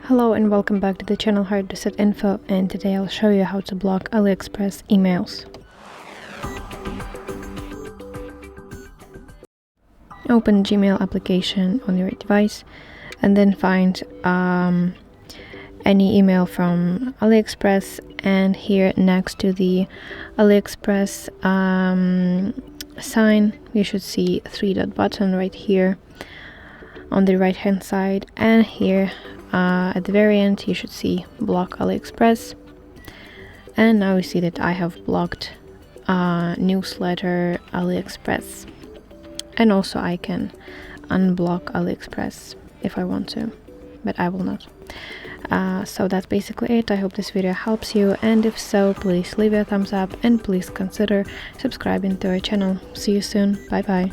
Hello and welcome back to the channel HardReset.Info, and today I'll show you how to block AliExpress emails. Open Gmail application on your device and then find any email from AliExpress, and here next to the AliExpress sign you should see a three-dot button right here on the right hand side, and here at the very end you should see block AliExpress. And now you see that I have blocked newsletter AliExpress, and also I can unblock AliExpress if I want to, but I will not. So that's basically it. I hope this video helps you, and if so, please leave a thumbs up and please consider subscribing to our channel. See you soon. Bye bye.